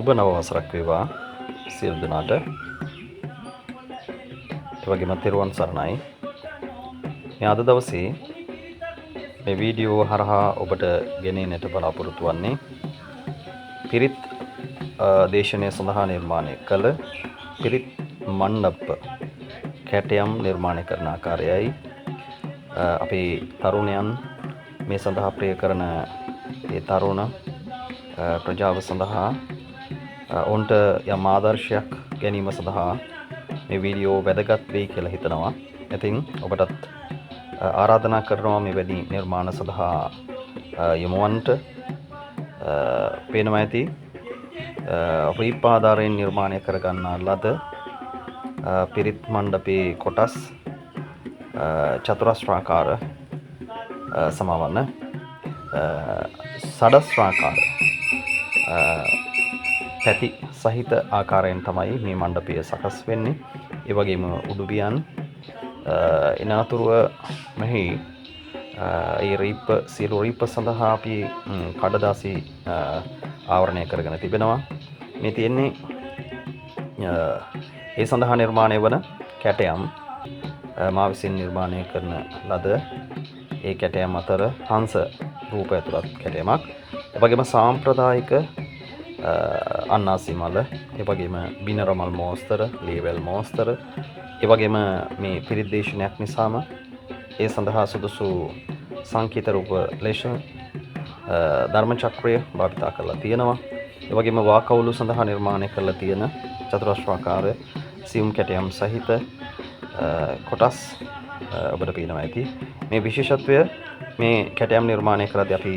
සුබ නව වසරක් වේවා සියලු දෙනාට. ඒ වගේම තෙරුවන් සරණයි. මේ අද දවසේ මේ වීඩියෝ හරහා ඔබට ගෙනෙන්නට බලාපොරොත්තු වෙන්නේ පිරිත් දේශනය සඳහා නිර්මාණය කළ පිරිත් මණ්ඩප කැටයම් නිර්මාණය කරන ආකාරයයි. අපේ තරුණයන් මේ සඳහා ප්‍රිය කරන ඒ තරුණ ප්‍රජාව සඳහා ඔවුන්ට යම් ආදර්ශයක් ගැනීම සඳහා මේ වීඩියෝ වැදගත් වෙයි කියලා හිතනවා. ඉතින් ඔබටත් ආරාධනා කරනවා මෙවැනි නිර්මාණ සඳහා යොමුවන්නට. පේනවා ඇති රීප් ආධාරයෙන් නිර්මාණය කරගන්නා ලද පිරිත් මණ්ඩපේ කොටස් චතුරස්‍රාකාර සමවන්න සඩස්රාකාර පැති සහිත ආකාරයෙන් තමයි මේ මණ්ඩපය සකස් වෙන්නේ. ඒ වගේම උඩුබියන් එනතුරුව මෙහි ඒ රීප් සියලු රීප් සඳහා අපි කඩදාසි ආවරණය කරගෙන තිබෙනවා. මේ තියෙන්නේ ඒ සඳහා නිර්මාණය වන කැටයම් මා විසින් නිර්මාණය කරන ලද ඒ කැටයම් අතර හංස රූප ඇතුළත් කැටයමක්. ඒ වගේම සාම්ප්‍රදායික අන්නාසි මල, ඒ වගේම බිනර මල් මෝස්තර, ලේවැල් මෝස්තර, ඒ වගේම මේ පිරිත් දේශනයක් නිසාම ඒ සඳහා සුදුසු සංකේත රූප ලෙස ධර්ම චක්‍රය භාවිතා කරලා තියෙනවා. ඒ වගේම වාකවුළු සඳහා නිර්මාණය කරලා තියෙන චතුරස්‍රාකාර සියුම් කැටයම් සහිත කොටස් ඔබට පේනවා ඇති. මේ විශේෂත්වය මේ කැටයම් නිර්මාණය කරද්දී අපි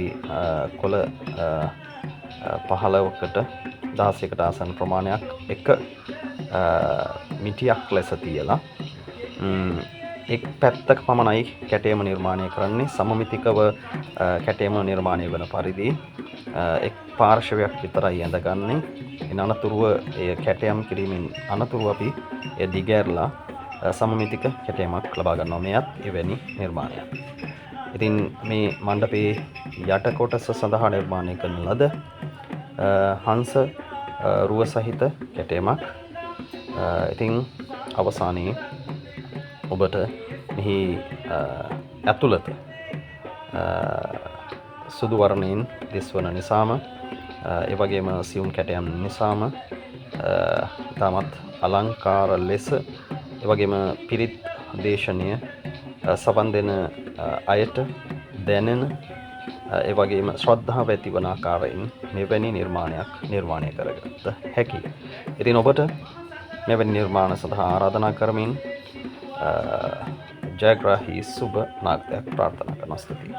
කොළ 15කට 16කට ආසන්න ප්‍රමාණයක් එක මිටියක් ලෙස තියලා එක් පැත්තක පමණයි කැටයම නිර්මාණය කරන්නේ. සමමිතිකව කැටයම නිර්මාණය වන පරිදි එක් පාර්ශවයක් විතරයි ඇඳගන්නේ. ඉන් අනතුරුව ඒ කැටයම් කිරීමෙන් අනතුරුව අපි ඒ දිගෑරලා සමමිතික කැටයමක් ලබා ගන්නවා. මෙයත් එවැනි නිර්මාණයක්. ඉතින් මේ මණ්ඩපයේ යට කොටස සඳහා නිර්මාණය කරන ලද හංස රුව සහිත කැටයමක්. ඉතින් අවසානයේ ඔබට මෙහි ඇතුළත සුදු වර්ණයෙන් දිස්වන නිසාම ඒ වගේම සියුම් කැටයම් නිසාම ඉතාමත් අලංකාර ලෙස ඒ වගේම පිරිත් දේශනය සවන් දෙන අයට දැනෙන ඒ වගේම ශ්‍රද්ධාව ඇතිවන ආකාරයෙන් මෙවැනි නිර්මාණයක් නිර්මාණය කරගත හැකියි. ඉතින් ඔබට මෙවැනි නිර්මාණ සඳහා ආරාධනා කරමින් ජයග්‍රාහී සුබ නාග්‍යයක් ප්‍රාර්ථනා කරනවා. ස්තුතියි.